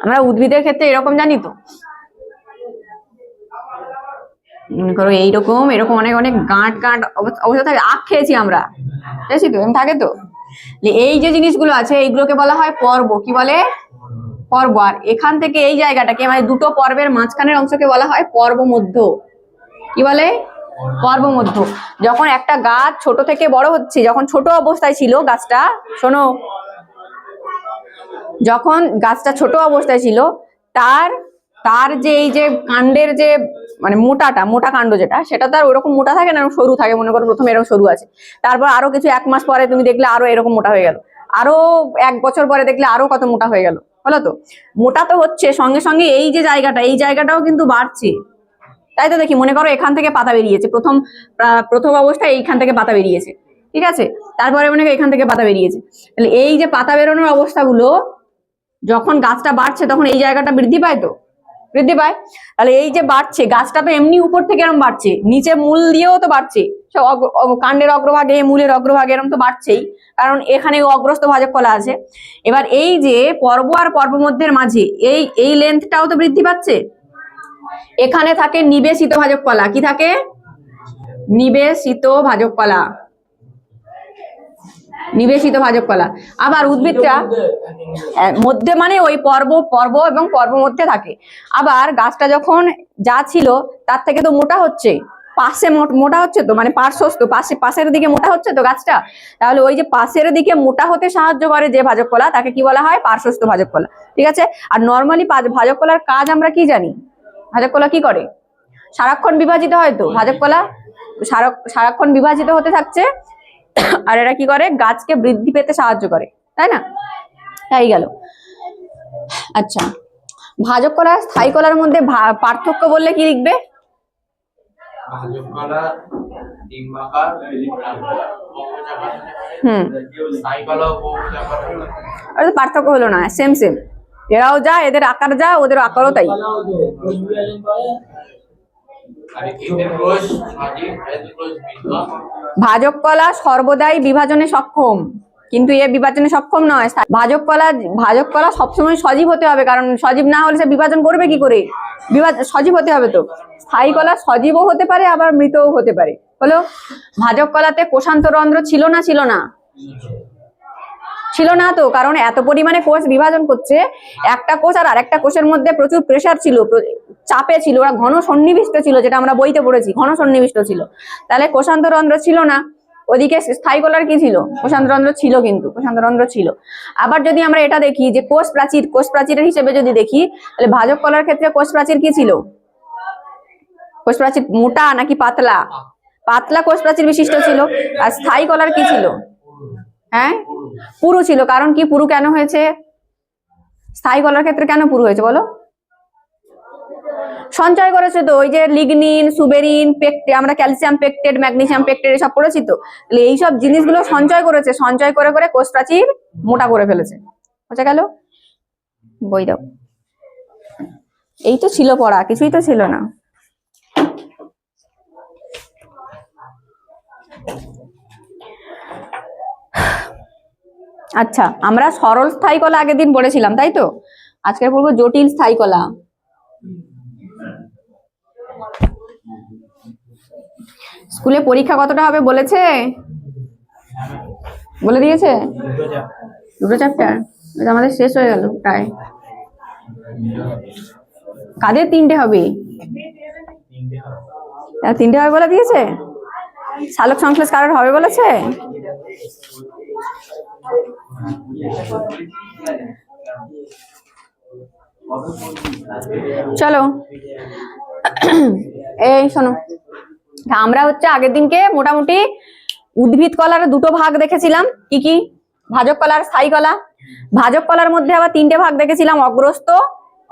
আমরা উদ্ভিদের ক্ষেত্রে এরকম জানি তো, মনে করো এইরকম এরকম অনেক অনেক গাঁট গাঁট অবস্থা থাকে, আখ খেয়েছি আমরা, বুঝেছি তো, এরকম থাকে তো। এই যে জিনিসগুলো আছে এইগুলোকে বলা হয় পর্ব। কি বলে? পর্ব। আর এখান থেকে এই জায়গাটাকে মানে দুটো পর্বের মাঝখানের অংশকে বলা হয় পর্ব মধ্য। কি বলে? পর্ব মধ্য। যখন একটা গাছ ছোট থেকে বড় হচ্ছে, যখন ছোট অবস্থায় ছিল গাছটা, শোনো, যখন গাছটা ছোট অবস্থায় ছিল তার তার যে এই যে কাণ্ডের যে মানে মোটা কাণ্ড যেটা, সেটা তো আর ওরকম মোটা থাকে না, সরু থাকে। মনে করো প্রথমে এরকম সরু আছে, তারপর আরো কিছু 1 মাস পরে তুমি দেখলে আরো এরকম মোটা হয়ে গেল, আরো 1 বছর পরে দেখলে আরো কত মোটা হয়ে গেল। হলো তো? মোটা তো হচ্ছে, সঙ্গে সঙ্গে এই যে জায়গাটা, এই জায়গাটাও কিন্তু বাড়ছে, তাই তো। দেখি, মনে করো এখান থেকে পাতা বেরিয়েছে, প্রথম অবস্থায় এইখান থেকে পাতা বেরিয়েছে, ঠিক আছে, তারপরে মনে করো এখান থেকে পাতা বেরিয়েছে। তাহলে এই যে পাতা বেরোনোর অবস্থাগুলো, যখন গাছটা বাড়ছে তখন এই জায়গাটা বৃদ্ধি পায়, তো বৃদ্ধি পায়। তাহলে এই যে বাড়ছে, গাছটা তো এমনি উপর থেকে এরকম বাড়ছে, নিচে মূল দিয়েও তো বাড়ছে, কাণ্ডের অগ্রভাগে মূলের অগ্রভাগে এরকম তো বাড়ছেই, কারণ এখানে অগ্রস্ত ভাজক কলা আছে। এবার এই যে পর্ব আর পর্ব মধ্যের মাঝে এই লেন্থটাও তো বৃদ্ধি পাচ্ছে। এখানে থাকে নিবেশিত ভাজক কলা। কি থাকে? নিবেশিত ভাজক কলা, নিবেশিত ভাজক কলা। আবার উদ্ভিদটা মধ্যে মানে ওই পর্ব এবং পর্ব মধ্যে থাকে। আবার গাছটা যখন যা ছিল তার থেকে তো মোটা হচ্ছে, পাশে মোটা হচ্ছে তো, মানে পার্শ্বস্থ পাশের দিকে মোটা হচ্ছে তো গাছটা। তাহলে ওই যে পাশের দিকে মোটা হতে সাহায্য করে যে ভাজক কলা, তাকে কি বলা হয়? পার্শ্বস্থ ভাজক কলা, ঠিক আছে। আর নর্মালি ভাজক কলার কাজ আমরা কি জানি? ভাজক কলা কি করে? সারাক্ষণ বিভাজিত হয় তো ভাজক কলা, সারাক্ষণ বিভাজিত হতে থাকছে। আর এরা কি করে? গাছকে বৃদ্ধি পেতে সাহায্য করে, তাই না? তাই গেল। আচ্ছা, ভাজক কলা স্থায়ী কলার মধ্যে পার্থক্য বললে কি লিখবে? ভাজক কলা ডিম্বাকার, স্থায়ী কলা বহুভুজাকার। আর পার্থক্য হলো না, সেম সেম, এরাও যা, এদের আকার যা, ওদের আকারও তাই। ভাজক কলা সর্বদাই বিভাজনে সক্ষম, কিন্তু এ বিভাজনে সক্ষম নয়। ভাজক কলা সবসময় সজীব হতে হবে, কারণ সজীব না হলে সে বিভাজন করবে কি করে? সজীব হতে হবে তো। স্থায়ী কলা সজীবও হতে পারে, আবার মৃতও হতে পারে। হলো, ভাজক কলাতে কোষান্তরন্ধ্র ছিল না? ছিল না তো, কারণ এত পরিমাণে কোষ বিভাজন করছে, একটা কোষ আর আরেকটা কোষের মধ্যে প্রচুর প্রেসার ছিল, চাপে ছিল, ওরা ঘন সন্নিবিষ্ট ছিল, যেটা আমরা বইতে পড়েছি, ঘন সন্নিবিষ্ট ছিল। তাহলে কোষান্তরন্ধ্র ছিল না। ওদিকে স্থায়ী কলার কি ছিল? কোষান্তরন্ধ্র ছিল, কিন্তু কোষান্তরন্ধ্র ছিল। আবার যদি আমরা এটা দেখি যে কোষ প্রাচীরের হিসেবে যদি দেখি, তাহলে ভাজক কলার ক্ষেত্রে কোষ প্রাচীর কি ছিল? কোষ প্রাচীর মোটা নাকি পাতলা? পাতলা কোষ প্রাচীর বিশিষ্ট ছিল। আর স্থায়ী কলার কি ছিল? হ্যাঁ, পুরু ছিল। কারণ কি পুরু কেন হয়েছে? স্থায়ী কলার ক্ষেত্রে কেন পুরু হয়েছে বলো? সঞ্চয় করেছে তো, ওই যে লিগনিন, সুবেরিন, আমরা ক্যালসিয়াম পেকটেট, ম্যাগনেসিয়াম পেকটেট এসব পড়েছি তো। তাহলে এইসব জিনিসগুলো সঞ্চয় করেছে, সঞ্চয় করে করে কোষ প্রাচীর মোটা করে ফেলেছে। বোঝা গেল? বই দাও। এই তো ছিল পড়া, কিছুই তো ছিল না। আচ্ছা, আমরা সরল স্থায়ী কলা আগের দিন পড়েছিলাম, তাই তো। আজকে পড়বো জটিল স্থায়ী কলা। স্কুলে পরীক্ষা কতটা হবে বলেছে? বলে দিয়েছে? 2টো চ্যাপ্টার। আমাদের শেষ হয়ে গেল প্রায়। কাদের 3টে হবে? 3টে হবে বলে দিয়েছে। সালোক সংশ্লেষ কারোর হবে বলেছে? চলো, এই শোনো, আমরা হচ্ছে আগের দিনকে মোটামুটি উদ্ভিদ কলার 2টো ভাগ দেখেছিলাম। কি কি? ভাজক কলার, স্থায়ী কলা। ভাজক কলার মধ্যে আবার 3টে ভাগ দেখেছিলাম, অগ্রস্থ,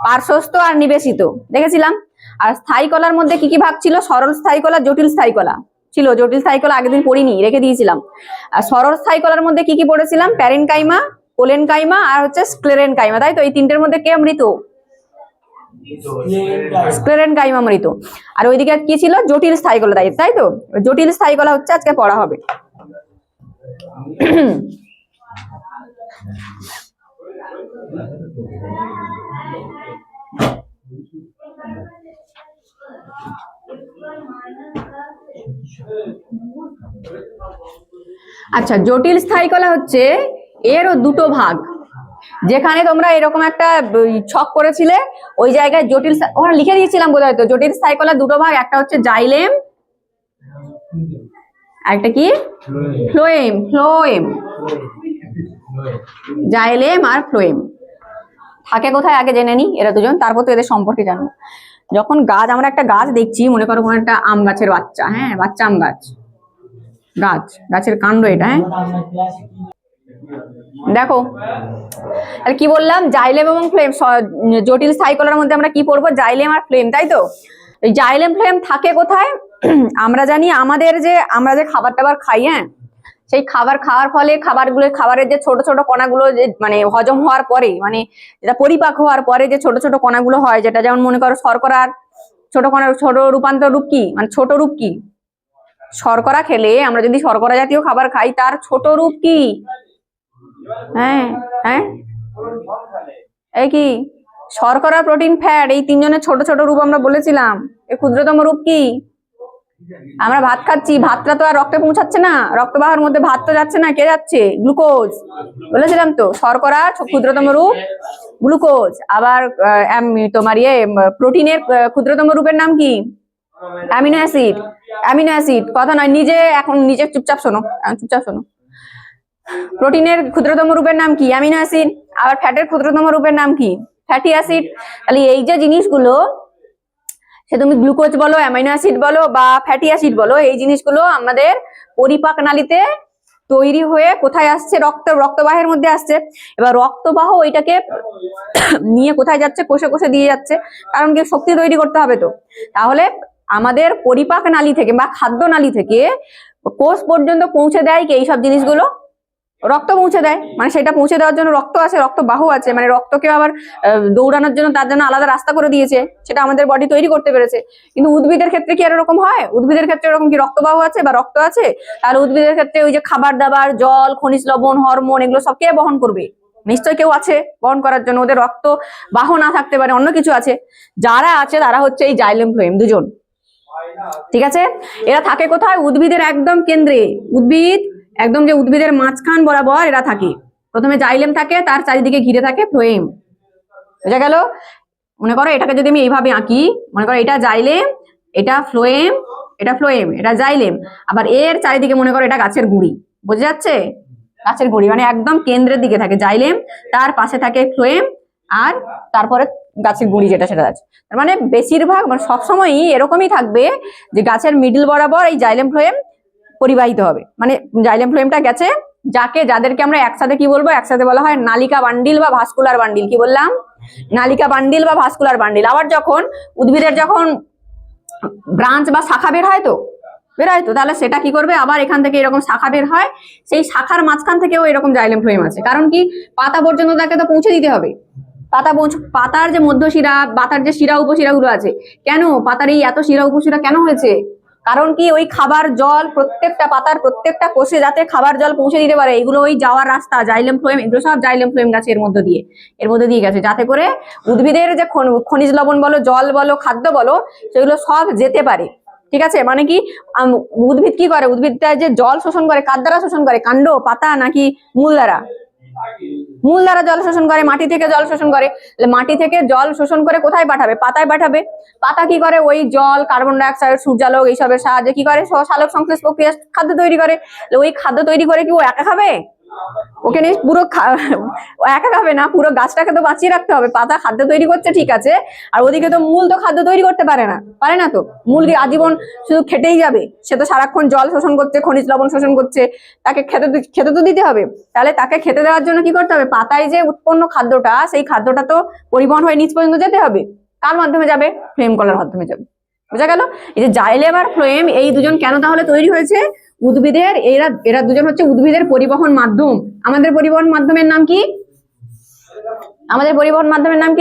পার্শ্বস্থ আর নিবেশিত দেখেছিলাম। আর স্থায়ী কলার মধ্যে কি কি ভাগ ছিল? সরল স্থায়ী কলা, জটিল স্থায়ী কলা ছিল। জটিল স্থায়ী কলা আগের দিন পড়িনি, রেখে দিয়েছিলাম। আর সরল স্থায়ী কলার মধ্যে কি কি পড়েছিলাম? প্যারেনকাইমা, কোলেনকাইমা আর হচ্ছে স্ক্লেরেনকাইমা, তাই তো। এই 3টের মধ্যে কে মৃত? স্ক্লেরেনকাইমা মৃত। আর ওইদিকে কি ছিল? জটিল স্থায়ী কলা, তাই তো। জটিল স্থায়ী কলা হচ্ছে আজকে পড়া হবে। আচ্ছা, জটিল স্থায়ী কলা হচ্ছে এরও দুটো ভাগ। যেখানে তোমরা এরকম একটা ছক করেছিলে ওই জায়গায় জটিল ওখানে লিখে দিয়েছিলাম বোধহয়, তো জটিল স্থায়ী কলার দুটো ভাগ, একটা হচ্ছে জাইলেম, একটা কি ফ্লোয়েম। ফ্লোয়েম, জাইলেম আর ফ্লোয়েম থাকে কোথায় আগে জেনে নি এরা দুজন, তারপর তো এদের সম্পর্কে জানবো। যখন গাছ, আমরা একটা গাছ দেখছি, মনে করো কোনো একটা আম গাছের বাচ্চা, হ্যাঁ বাচ্চা আম গাছ, গাছের কাণ্ড এটা, হ্যাঁ দেখো আর কি বললাম, জাইলেম এবং ফ্লেম। জটিল স্থায়ী কলার মধ্যে আমরা কি পড়বো, জাইলেম আর ফ্লেম, তাই তো। এই জাইলেম ফ্লেম থাকে কোথায়, আমরা জানি আমরা যে খাবার টাবার খাই, হ্যাঁ সেই খাবার খাওয়ার ফলে খাবারের যে ছোট ছোট কণাগুলো যে মানে হজম হওয়ার পরে, মানে যেটা পরিপাক হওয়ার পরে যে ছোট ছোট কণাগুলো হয়, যেটা যেমন মনে করো শর্করার ছোট রূপান্তর রূপ কি, মানে ছোট রূপ কি, শর্করা খেলে আমরা যদি শর্করা জাতীয় খাবার খাই তার ছোট রূপ কি, হ্যাঁ হ্যাঁ এই কি শর্করা, প্রোটিন, ফ্যাট, এই তিনজনের ছোট ছোট রূপ আমরা বলেছিলাম। এর ক্ষুদ্রতম রূপ কি, আমরা ভাত খাচ্ছি, ভাতটা তো আর রক্তে পৌঁছাচ্ছে না, রক্তবাহের মধ্যে ভাত তো যাচ্ছে না, কে যাচ্ছে, গ্লুকোজ, বলেছিলাম তো। শর্করা ক্ষুদ্রতম রূপ গ্লুকোজ। আবার তোমার প্রোটিনের ক্ষুদ্রতম রূপের নাম কি, অ্যামিনো অ্যাসিড। অ্যামিনো অ্যাসিড কথা নয়, নিজে চুপচাপ শোনো। প্রোটিনের ক্ষুদ্রতম রূপের নাম কি, অ্যামিনো অ্যাসিড। আবার ফ্যাটের ক্ষুদ্রতম রূপের নাম কি, ফ্যাটি অ্যাসিড। তাহলে এই যে জিনিসগুলো, সে তুমি গ্লুকোজ বলো, অ্যামিনো অ্যাসিড বলো বা ফ্যাটি অ্যাসিড বলো, এই জিনিসগুলো আমাদের পরিপাক নালীতে তৈরি হয়ে কোথায় আসছে, রক্তবাহের মধ্যে আসছে। এবার রক্তবাহ ওইটাকে নিয়ে কোথায় যাচ্ছে, কোষে কোষে দিয়ে যাচ্ছে, কারণ কি শক্তি তৈরি করতে হবে তো। তাহলে আমাদের পরিপাক নালী থেকে বা খাদ্য নালী থেকে কোষ পর্যন্ত পৌঁছে দেয় কি এইসব জিনিসগুলো, রক্ত পৌঁছে দেয়। মানে সেটা পৌঁছে দেওয়ার জন্য রক্ত আছে, রক্তবাহু আছে, মানে রক্তকে আবার দৌড়ানোর জন্য তার জন্য আলাদা রাস্তা করে দিয়েছে, সেটা আমাদের বডি তৈরি করতে পেরেছে। কিন্তু উদ্ভিদের ক্ষেত্রে কি আর এরকম হয়, উদ্ভিদের ক্ষেত্রে এরকম কি রক্তবাহু আছে বা রক্ত আছে? তাহলে উদ্ভিদের ক্ষেত্রে ওই যে খাবার দাবার, জল, খনিজ লবণ, হরমোন, এগুলো সব কে বহন করবে? নিশ্চয় কেউ আছে বহন করার জন্য। ওদের রক্ত বাহ না থাকতে পারে, অন্য কিছু আছে। যারা আছে তারা হচ্ছে এই জাইলেম ফ্লোয়েম দুজন, ঠিক আছে। এরা থাকে কোথায়, উদ্ভিদের একদম কেন্দ্রে, উদ্ভিদের মাঝখান বরাবর এরা থাকে। প্রথমে জাইলেম থাকে, তার চারিদিকে ঘিরে থাকে ফ্লোয়েম, বুঝা গেল। মনে করো এটাকে যদি আমি এইভাবে আঁকি, মনে করো এটা জাইলেম, এটা ফ্লোয়েম, এটা জাইলেম। আবার এর চারিদিকে মনে করো এটা গাছের গুঁড়ি, বোঝা যাচ্ছে, গাছের গুঁড়ি মানে একদম কেন্দ্রের দিকে থাকে জাইলেম, তার পাশে থাকে ফ্লোয়েম, আর তারপরে গাছের গুঁড়ি যেটা সেটা আছে। তার মানে বেশিরভাগ, মানে সবসময়ই এরকমই থাকবে যে গাছের মিডল বরাবর এই জাইলেম ফ্লোয়েম পরিবাহিত হবে। মানে জাইলেম ফ্লোয়েমটা গেছে, যাদেরকে আমরা একসাথে কি বলবো, একসাথে বলা হয় নালিকা বান্ডিল বা ভাস্কুলার বান্ডিল। কি বললাম, নালিকা বান্ডিল বা ভাস্কুলার বান্ডিল। আবার যখন উদ্ভিদের ব্রাঞ্চ বা শাখা বের হয় তো, তাহলে সেটা কি করবে, আবার এখান থেকে এরকম শাখা বের হয়, সেই শাখার মাঝখান থেকেও এরকম জাইলেম ফ্লোয়েম আছে। কারণ কি, পাতা পর্যন্ত তাকে তো পৌঁছে দিতে হবে। পাতার যে মধ্যশিরা, পাতার যে শিরা উপশিরাগুলো আছে, কেন পাতার এই এত শিরা উপশিরা কেন হয়েছে? কারণ কি, ওই খাবার জল পাতার প্রত্যেকটা কোষে যাতে খাবার জল পৌঁছে দিতে পারে, এগুলো ওই যাওয়ার রাস্তা জাইলেম ফ্লোয়েম, এগুলো সব জাইলেম ফ্লোয়েম গাছে এর মধ্যে দিয়ে গেছে, যাতে করে উদ্ভিদের যে খনিজ লবণ বলো, জল বলো, খাদ্য বলো, সেগুলো সব যেতে পারে। ঠিক আছে, মানে কি উদ্ভিদ কি করে, উদ্ভিদটা যে জল শোষণ করে কার দ্বারা শোষণ করে, কাণ্ড, পাতা নাকি মূল দ্বারা? মূল দ্বারা জল শোষণ করে, মাটি থেকে জল শোষণ করে। মাটি থেকে জল শোষণ করে কোথায় পাঠাবে, পাতায় পাঠাবে। পাতা কি করে, ওই জল, কার্বন ডাই অক্সাইড, সূর্যালোক এইসবের সাহায্যে কি করে, সালোক সংশ্লেষ প্রক্রিয়া খাদ্য তৈরি করে। ওই খাদ্য তৈরি করে কি ও একা খাবে? ওকে নিয়ে পুরো একা খাবে না, পুরো গাছটাকে তো বাঁচিয়ে রাখতে হবে। পাতা খাদ্য তৈরি করছে ঠিক আছে, আর ওদিকে তো মূল তো খাদ্য তৈরি করতে পারে না তো। মূল কি আজীবন শুধু খেটেই যাবে? সে তো সারাক্ষণ জল শোষণ করছে, খনিজ লবণ শোষণ করছে, তাকে খেতে তো দিতে হবে। তাহলে তাকে খেতে দেওয়ার জন্য কি করতে হবে, পাতায় যে উৎপন্ন খাদ্যটা, সেই খাদ্যটা তো পরিবহন হয়ে নিচ পর্যন্ত যেতে হবে। কার মাধ্যমে যাবে? ফ্লোয়েম কলার মাধ্যমে যাবে, বোঝা গেল। এই যে জাইলেম আর ফ্লোয়েম, এই দুজন কেন তাহলে তৈরি হয়েছে? উদ্ভিদের এরা দুজন হচ্ছে উদ্ভিদের পরিবহন মাধ্যম। আমাদের পরিবহন মাধ্যমের নাম কি?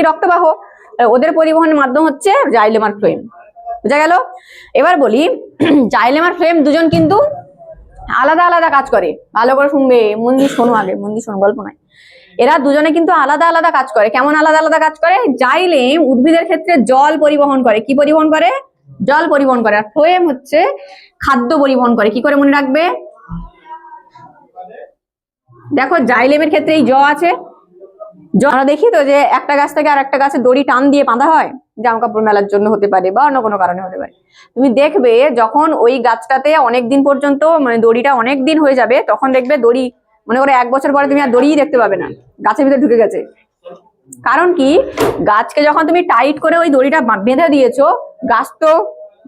রক্তবাহ। ওদের পরিবহন মাধ্যম হচ্ছে জাইলেম আর ফ্লোয়েম, বুঝা গেল। এবার বলি, জাইলেম আর ফ্লোয়েম দুজন কিন্তু আলাদা আলাদা কাজ করে। ভালো করে শুনবে, মন দিয়ে শোনো, আগে মন দিয়ে শোনো, গল্প নয়। এরা দুজনে কিন্তু আলাদা আলাদা কাজ করে। কেমন আলাদা আলাদা কাজ করে? জাইলেম উদ্ভিদের ক্ষেত্রে জল পরিবহন করে। কি পরিবহন করে? জল পরিবহন করে। আর ফ্লোয়েম হচ্ছে খাদ্য পরিবহন করে। কি করে মনে রাখবে? দেখো জাইলেমের ক্ষেত্রে এই জ আছে, আমরা দেখি তো যে একটা গাছ থেকে আর একটা গাছে দড়ি টান দিয়ে বাঁধা হয়, জামা কাপড় মেলার জন্য হতে পারে বা অন্য কোনো কারণে হতে পারে। তুমি দেখবে যখন ওই গাছটাতে অনেক দিন পর্যন্ত মানে দড়িটা অনেক দিন হয়ে যাবে, তখন দেখবে দড়ি মনে করে 1 বছর পরে তুমি আর দড়িই দেখতে পাবে না, গাছের ভিতরে ঢুকে গেছে। কারণ কি, গাছকে যখন তুমি টাইট করে ওই দড়িটা বেঁধে দিয়েছো, গাছ তো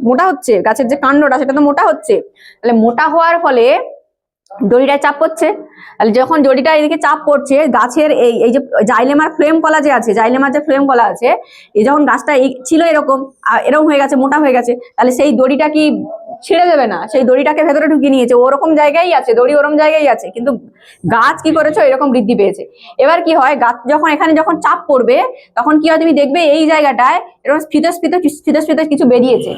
মোটা হচ্ছে, গাছের যে কাণ্ডটা সেটা তো মোটা হচ্ছে, তাহলে মোটা হওয়ার ফলে দড়িটায় চাপ পড়ছে। তাহলে যখন দড়িটা এদিকে চাপ পড়ছে, গাছের এই যে জাইলেম আর ফ্লেম কলা যে আছে, জাইলেম আর যে ফ্লেম কলা আছে, এই যখন গাছটা ছিল এরকম এরকম হয়ে গেছে, মোটা হয়ে গেছে, তাহলে সেই দড়িটা কি ছিঁড়ে দেবে না? সেই দড়িটাকে ভেতরে ঢুকিয়ে নিয়েছে, ওরকম জায়গায় আছে, দড়ি ওরকম জায়গায় আছে, কিন্তু গাছ কি করেছে এরকম বৃদ্ধি পেয়েছে। এবার কি হয়, গাছ যখন এখানে যখন চাপ পড়বে, তখন কি হয় তুমি দেখবে এই জায়গাটায় এরকম স্ফীত কিছু বেরিয়েছে।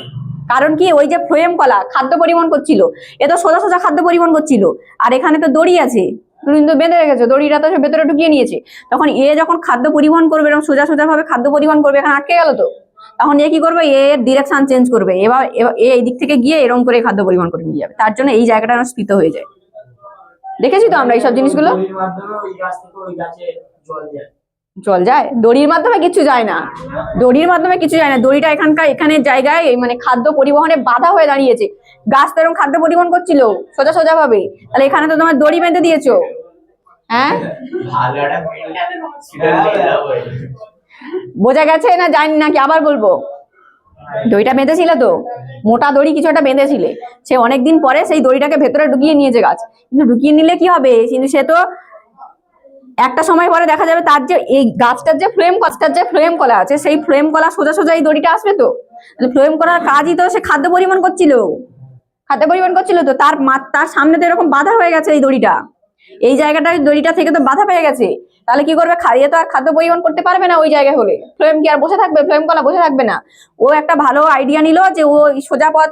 কারণ কি, ওই যে ফ্লোয়েম কলা খাদ্য পরিবহন করছিল, এ তো সোজা সোজা খাদ্য পরিবহন করছিল, আর এখানে তো দড়ি আছে, তুমি তো বেঁধে রেখেছো, দড়িটা তো ভেতরে ঢুকিয়ে নিয়েছে। তখন এ যখন খাদ্য পরিবহন করবে, এরকম সোজা সোজা ভাবে খাদ্য পরিবহন করবে, এখানে আটকে গেল তো, তখন এ কি করবে, এর ডিরেকশন চেঞ্জ করবে, এবার এই দিক থেকে গিয়ে এরকম করে খাদ্য পরিবহন করে নিয়ে যাবে, তার জন্য এই জায়গাটা স্ফীত হয়ে যায়। দেখেছি তো আমরা এইসব জিনিসগুলো। জল যায় দড়ির মাধ্যমে, কিছু যায় না, দড়ির মাধ্যমে কিছু যায় না। দড়িটা এখানে জায়গায় মানে খাদ্য পরিবহনে বাধা হয়ে দাঁড়িয়েছে। গাছ তো এরকম খাদ্য পরিবহন করছিল সোজা সোজা ভাবে, তাহলে এখানে তো তোমার দড়ি বেঁধে দিয়েছো। হ্যাঁ, বোঝা গেছে না? যায়নি নাকি আবার বলবো? দড়িটা বেঁধেছিল তো, মোটা দড়ি কিছু একটা বেঁধেছিলে, সে অনেকদিন পরে সেই দড়িটাকে ভেতরে ঢুকিয়ে নিয়েছে গাছ। কিন্তু ঢুকিয়ে নিলে কি হবে, কিন্তু সে তো একটা সময় পরে দেখা যাবে তার যে এই গাছটার যে ফ্লেম কলা আছে, সেই ফ্লেম কলা সোজা সোজা এই দড়িটা আসবে তো, ফ্লেম কলার কাজই তো সে খাদ্য পরিবহন করছিল তো তার সামনে তো এরকম বাধা হয়ে গেছে এই দড়িটা, এই জায়গাটা দড়িটা থেকে তো বাধা পেয়ে গেছে। তাহলে কি করবে, খাইয়ে তো আর খাদ্য পরিবহন করতে পারবে না ওই জায়গায় হলে, ফ্লেম কি আর বসে থাকবে? ফ্লেম কলা বসে থাকবে না। ও একটা ভালো আইডিয়া নিল যে ও সোজা পথ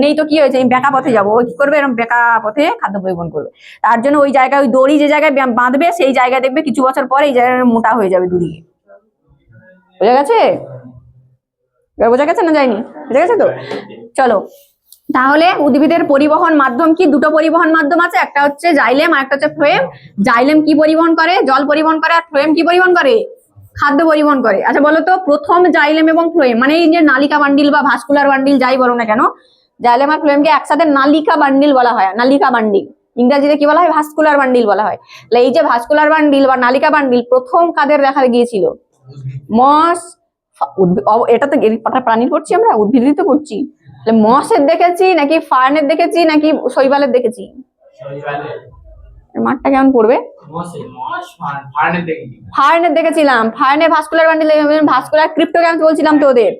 নেই তো কি হয়েছে, এই বেঁকা পথে যাবো, ও কি করবে, এরকম বেঁকা পথে খাদ্য পরিবহন করবে। তার জন্য ওই জায়গায় ওই দড়ি যে জায়গায় বাঁধবে, সেই জায়গায় দেখবে কিছু বছর পরে এই জায়গায় মোটা হয়ে যাবে দুদিকে। বোঝা গেছে? বোঝা গেছে না যায়নি? বোঝা গেছে তো? চলো, তাহলে উদ্ভিদের পরিবহন মাধ্যম কি? দুটো পরিবহন মাধ্যম আছে, একটা হচ্ছে জাইলেম আর একটা হচ্ছে ফ্লোয়েম। জাইলেম কি পরিবহন করে? জল পরিবহন করে। আর ফ্লোয়েম কি পরিবহন করে? খাদ্য পরিবহন করে। আচ্ছা বলো তো, প্রথম জাইলেম এবং ফ্লোয়েম মানে এই যে নালিকা বান্ডিল বা ভাস্কুলার বান্ডিল যাই বলো না কেন, জাইলেম আর ফ্লোয়েমকে একসাথে নালিকা বান্ডিল বলা হয়। নালিকা বান্ডিল ইংরেজিতে কি বলা হয়? ভাস্কুলার বান্ডিল বলা হয়। এই যে ভাস্কুলার বান্ডিল বা নালিকা বান্ডিল প্রথম কাদের দেখা গিয়েছিল? মস, এটা তো প্রাণীর পড়ছি আমরা, উদ্ভিদই তো পড়ছি। মসের দেখেছি নাকি ফার্নের দেখেছি নাকি শৈবালের দেখেছি? মাঠটা কেমন পড়বে? ফার্নের দেখেছিলাম। ফার্নের ভাস্কুলার বান্ডিল, ভাস্কুলার ক্রিপ্টোগ্যামস বলছিলাম তো ওদের,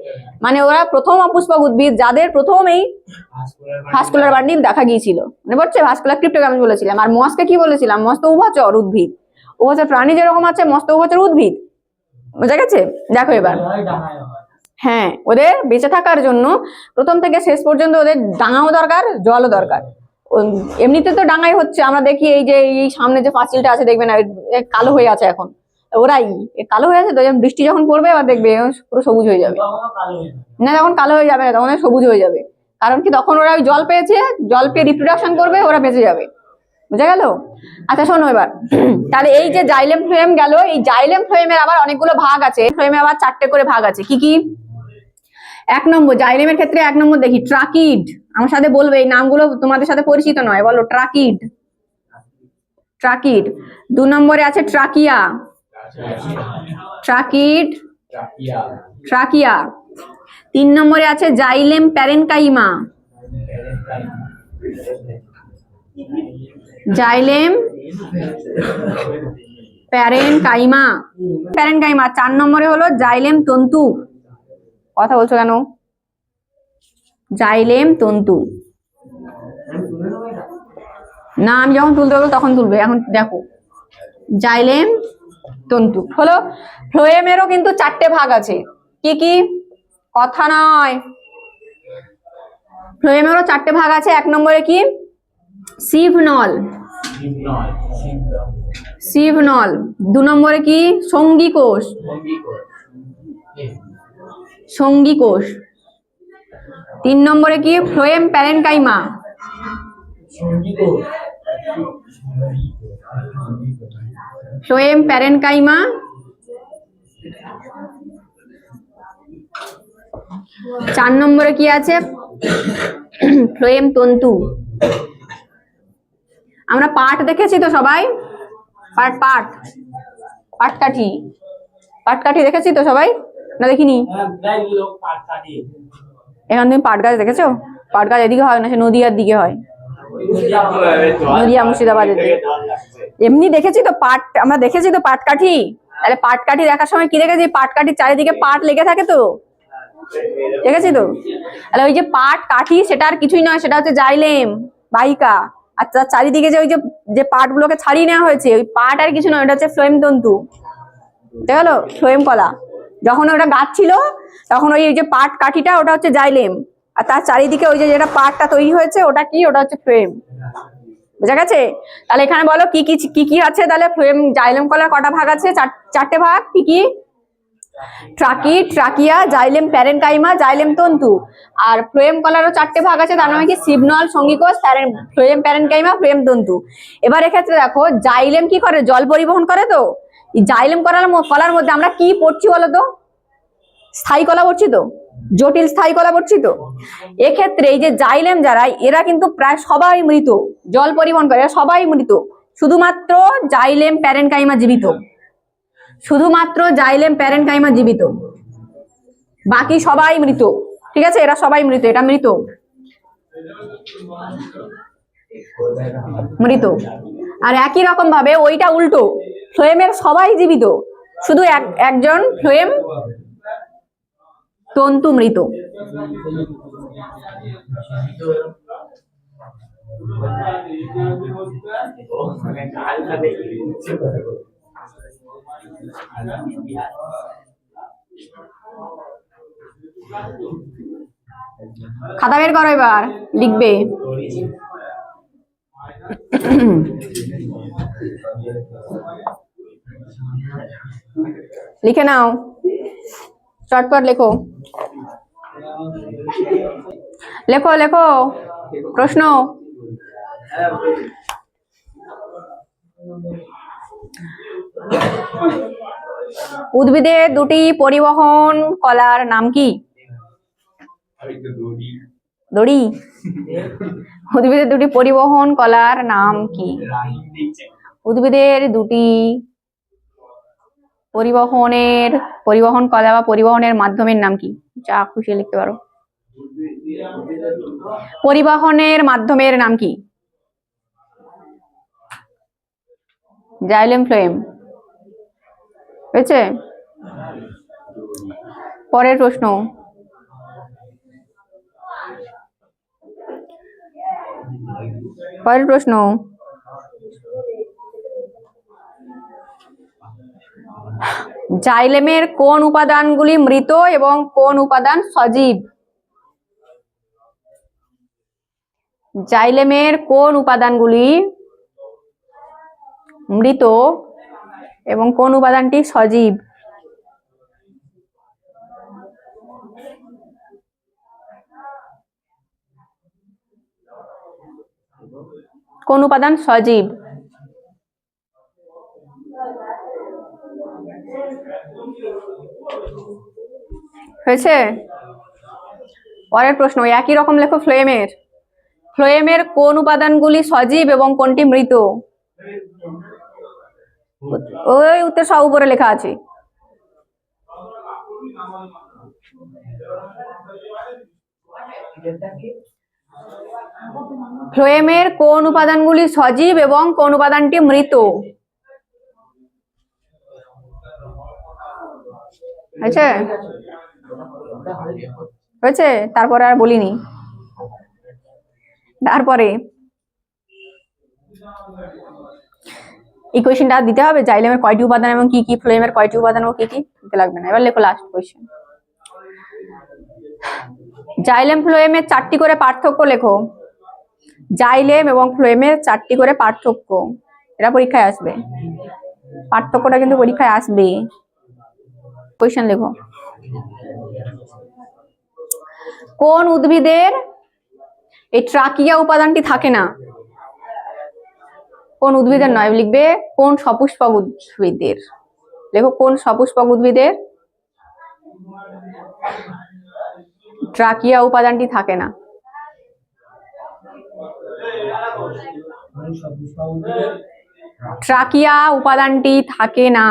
মানে ওরা প্রথম অপুষ্পক উদ্ভিদ যাদের প্রথম এই ভাস্কুলার বান্ডিল দেখা গিয়েছিল, মানে পড়ছে ভাস্কুলার ক্রিপ্টোগ্যামস বলেছিলাম। আর মসকে কি বলেছিলাম? মস তো উভচর উদ্ভিদ, উভচর প্রাণী যেরকম আছে মস তো উভচর উদ্ভিদ। বোঝা গেছে? দেখো এবার, হ্যাঁ, ওদের বেঁচে থাকার জন্য প্রথম থেকে শেষ পর্যন্ত ওদের ডাঙাও দরকার, জলও দরকার। এমনিতে তো ডাঙাই হচ্ছে, আমরা দেখি এই যে এই সামনে যে পাঁচিলটা আছে দেখবে না, কালো হয়ে আছে এখন, ওরাই কালো হয়ে আছে তো, বৃষ্টি যখন পড়বে এবার দেখবে পুরো সবুজ হয়ে যাবে। না, তখন কালো হয়ে যাবে না, তখন সবুজ হয়ে যাবে। কারণ কি, তখন ওরা ওই জল পেয়েছে, জল পেয়ে রিপ্রোডাকশন করবে, ওরা বেঁচে যাবে। বুঝা গেল? আচ্ছা শোনো এবার, তাহলে এই যে জাইলেম ফ্লোয়েম গেল, এই জাইলেম ফ্লোয়েমের আবার অনেকগুলো ভাগ আছে। ফ্লোয়েমে আবার 4টে করে ভাগ আছে। কি কি? 1 নম্বর জাইলেমের ক্ষেত্রে 1 নম্বর দেখি ট্রাকিড। আমার সাথে বলবে, এই নামগুলো তোমাদের সাথে পরিচিত নয়, বলো ট্রাকিড। ট্রাকিড। 2 নম্বরে আছে ট্রাকিয়া। Tracheid, trachea. 3 নম্বরে আছে জাইলেম প্যারেনকাইমা। Xylem parenchyma. 4 নম্বরে হলো জাইলেম তন্তু। কথা বলছো কেন? জাইলেম তন্তু। না, আমি যখন তুলতে বলবো তখন তুলবে, এখন দেখো জাইলেম তন্তু হলো। ফ্লোয়েমেরও কিন্তু 4টে ভাগ আছে। কি কি? কথা নয়, ফ্লোয়েমেরও 4টে ভাগ আছে। 1 নম্বরে কি? সিভ নল। শিবনল। 2 নম্বরে কি? সঙ্গী কোষ। সঙ্গী কোষ। 3 নম্বরে কি? Phloem parenchyma. Phloem parenchyma. 4 নম্বরে কি আছে? ফ্লোয়েম তন্তু। আমরা পাট দেখেছি তো সবাই, পাটকাঠি দেখেছি তো সবাই, না দেখিনি? এখানে তুমি পাট গাছ দেখেছো? পাট গাছ এদিকে হয় না, সে নদীয়ার দিকে হয়, নদীয়া মুর্শিদাবাদের দিকে। এমনি দেখেছি তো পাট, আমরা দেখেছি তো পাটকাঠি। তাহলে পাটকাঠি দেখার সময় কি দেখেছি? পাটকাঠির চারিদিকে পাট লেগে থাকে তো, দেখেছি তো। তাহলে ওই যে পাট কাঠি, সেটা আর কিছুই নয়, সেটা হচ্ছে জাইলেম বাহিকা। আর তার চারিদিকে যে ওই যে পাট গুলোকে ছাড়িয়ে নেওয়া হয়েছে, ওই পাট আর কিছু নয়, ওটা হচ্ছে ফ্লোয়েম তন্তু। বুঝতে গেল? ফ্লোয়েম কলা। যখন ওটা গাছ ছিল তখন ওই যে পাট কাঠিটা, ওটা হচ্ছে জাইলেম, আর তার চারিদিকে ওই যে যেটা পাটটা তৈরি হয়েছে, ওটা কি? ওটা হচ্ছে ফ্লোয়েম। বুঝা গেছে? তাহলে এখানে বলো কি কি কি কি আছে। তাহলে ফ্লোয়েম জাইলেম কলার কটা ভাগ আছে? 4টে ভাগ। কি কি? Turkey, trachea, xylem parenchyma, xylem তন্তু। আর ফ্লোয়েম কলারও 4টে ভাগ আছে, তার মানে কি? সিবনল, সঙ্গীকোষ, ফ্লোয়েম প্যারেনকাইমা, ফ্লোয়েম তন্তু। এবার এক্ষেত্রে দেখো, জাইলেম কি করে? জল পরিবহন করে। তো জাইলেম কলার মধ্যে আমরা কি পড়ছি বলতো? স্থায়ী কলা পড়ছি তো, জটিল স্থায়ী কলা পড়ছি তো। এক্ষেত্রে এই যে জাইলেম যারা, এরা কিন্তু প্রায় সবাই মৃত, জল পরিবহন করে, সবাই মৃত। শুধুমাত্র জাইলেম প্যারেনকাইমা জীবিত, শুধুমাত্র জাইলেম প্যারেনকাইমা জীবিত, বাকি সবাই মৃত। ঠিক আছে, এরা সবাই মৃত, এটা মৃত, মৃত। আর একই রকম ভাবে ওইটা উল্টো, ফ্লোয়েমের সবাই জীবিত, শুধু একজন ফ্লোয়েম তন্তু মৃত। খাতা বের করো, এবার লিখবে। লিখে নাও, চটপট লেখো, লেখো লেখো প্রশ্ন। উদ্ভিদের 2টি পরিবহন কলার নাম কি? দড়ি। উদ্ভিদের 2টি পরিবহন কলার নাম কি? উদ্ভিদের 2টি পরিবহন কলা বা পরিবহনের মাধ্যমের নাম কি? যা খুশি লিখতে পারো। পরিবহনের মাধ্যমের নাম কি? Xylem, phloem. হয়েছে? পরের প্রশ্ন। পরের প্রশ্ন, জাইলেমের কোন উপাদানগুলি মৃত এবং কোন উপাদান সজীব? জাইলেমের কোন উপাদানগুলি মৃত এবং কোন উপাদানটি সজীব? কোন উপাদান সজীব? হয়েছে? পরের প্রশ্ন একই রকম লেখো। ফ্লোয়েমের কোন উপাদানগুলি সজীব এবং কোনটি মৃত? ওই উত্তর সব উপরে লেখা আছে। ফ্লোয়েমের কোন উপাদানগুলি সজীব এবং কোন উপাদানটি মৃত? হয়েছে? হয়েছে? তারপরে আর বলিনি। তারপরে ইকুয়েশনটা দিতে হবে, জাইলেমের কয়টি উপাদান এবং কি কি, ফ্লোয়েমের কয়টি উপাদান এবং কি কি, দিতে লাগবে না। এবার লেখো লাস্ট কোয়েশ্চেন। জাইলেম ফ্লোয়েমের 4টি করে পার্থক্য লেখো। জাইলেম এবং ফ্লোয়েমের 4টি করে পার্থক্য। এটা পরীক্ষায় আসবে, পার্থক্যটা কিন্তু পরীক্ষায় আসবে। কোয়েশ্চেন লেখো। কোন উদ্ভিদের এই ট্রাকিয়া উপাদানটি থাকে না? কোন উদ্ভিদের নয়, লিখবে কোন সপুষ্পক উদ্ভিদের। লেখো কোন সপুষ্পক উদ্ভিদের ট্রাকিয়া উপাদানটি থাকে না। ট্রাকিয়া উপাদানটি থাকে না।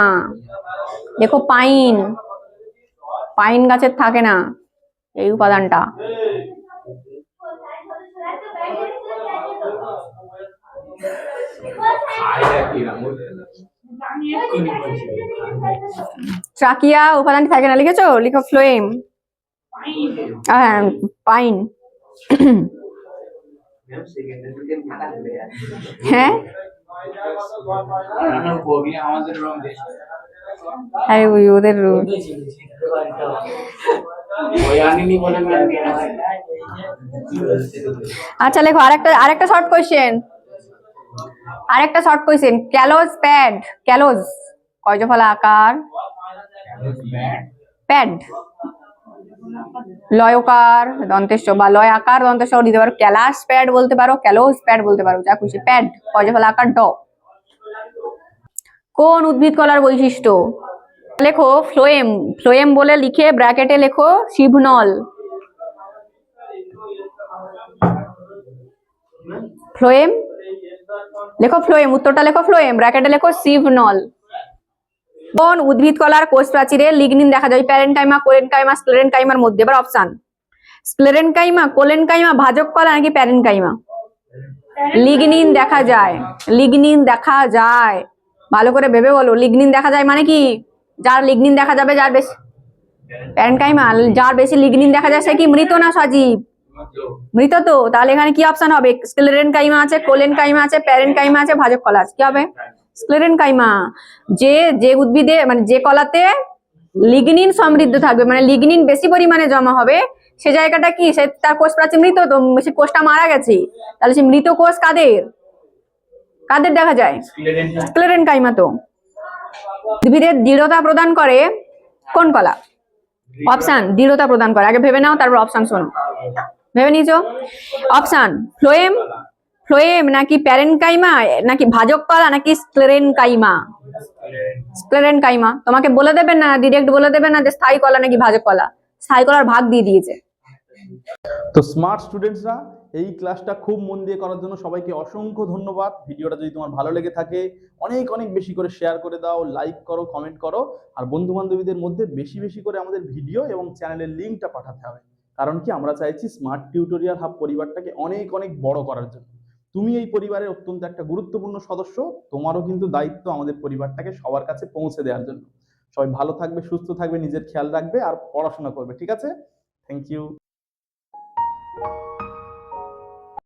দেখো পাইন, পাইন গাছের থাকে না এই উপাদানটা। ট্রাকিয়া উপাদানটি থাকে না, লিখেছো? লিখো ফ্লোয়েম। হ্যাঁ পাইন। হ্যাঁ হ্যাঁ ওই ওদের আচ্ছা লেখো আরেকটা শর্ট কোয়েশ্চেন, ক্যালোজ প্যাড, ক্যালোজ কয়জফলা আকার, প্যাড লয়কার দন্তেশ্ব বা লয় আকার দন্তেশ্ব দিতে পারো, ক্যালাস প্যাড বলতে পারো, ক্যালোজ প্যাড বলতে পারো, যা খুশি। প্যাড কয়জফলা আকার ড। কোন উদ্ভিদ কলার বৈশিষ্ট্য? লেখো ফ্লোয়েম, ফ্লোয়েম বলে লিখে ব্র্যাকেটে লেখো শিবনল। ফ্লোয়েম লেখো, ফ্লোয়েম উত্তরটা লেখো ফ্লোয়েম, ব্র্যাকেটে লেখো শিবনল। কোন উদ্ভিদ কলার কোষ প্রাচীরে লিগনিন দেখা যায়? প্যারেনকাইমা, কোলেনকাইমা, স্ক্লেরেনকাইমার মধ্যে। এবার অপশন, স্ক্লেরেনকাইমা, কোলেনকাইমা, ভাজক কলা নাকি প্যারেনকাইমা? লিগনিন দেখা যায়, লিগনিন দেখা যায়। ভালো করে ভেবে বলো, লিগনিন দেখা যায় মানে কি? যার লিগনিন দেখা যাবে, যার বেশি প্যারেনকাইমা, যার বেশি লিগনিন দেখা যায় সে কি মৃত না সজীব? মৃত। তো তাহলে এখানে কি অপশন হবে? স্ক্লেরেনকাইমা আছে, কোলেনকাইমা আছে, প্যারেনকাইমা আছে, ভাজক কলা আছে, কি হবে? স্ক্লেরেনকাইমা। যে উদ্ভিদে মানে যে কলাতে লিগনিন সমৃদ্ধ থাকবে, মানে লিগনিন বেশি পরিমাণে জমা হবে, সে জায়গাটা কি, সে তার কোষ প্রাচীর মৃত, তো সে কোষটা মারা গেছে, তাহলে সে মৃত কোষ কাদের কাদের দেখা যায়? স্ক্লেরেনকাইমা। তো উদ্ভিদের দৃঢ়তা প্রদান করে কোন কলা? অপশন, দৃঢ়তা প্রদান করে। আগে ভেবে নাও, তারপর অপশন শোনো। ভেবে নিয়েছো? অপশন ফ্লোয়েম, ফ্লোয়েম নাকি প্যারেনকাইমা নাকি ভাজক কলা নাকি স্ক্লেরেনকাইমা? স্ক্লেরেনকাইমা। তোমাকে বলে দেবেন না, ডিরেক্ট বলে দেবেন না যে স্থায়ী কলা নাকি ভাজক কলা, স্থায়ী কলার ভাগ দিয়ে দিয়েছে। তো স্মার্ট স্টুডেন্টসরা, এই ক্লাসটা খুব মন দিয়ে করার জন্য সবাইকে অসংখ্য ধন্যবাদ। ভিডিওটা যদি তোমার ভালো লেগে থাকে অনেক অনেক বেশি করে শেয়ার করে দাও, লাইক করো, কমেন্ট করো, আর বন্ধু বান্ধবীদের মধ্যে বেশি বেশি করে আমাদের ভিডিও এবং চ্যানেলের লিঙ্কটা পাঠাতে হবে। কারণ কি, আমরা চাইছি স্মার্ট টিউটোরিয়াল হাব পরিবারটাকে অনেক অনেক বড় করার জন্য। তুমি এই পরিবারের অত্যন্ত একটা গুরুত্বপূর্ণ সদস্য, তোমারও কিন্তু দায়িত্ব আমাদের পরিবারটাকে সবার কাছে পৌঁছে দেওয়ার জন্য। সবাই ভালো থাকবে, সুস্থ থাকবে, নিজের খেয়াল রাখবে আর পড়াশোনা করবে, ঠিক আছে? Thank you.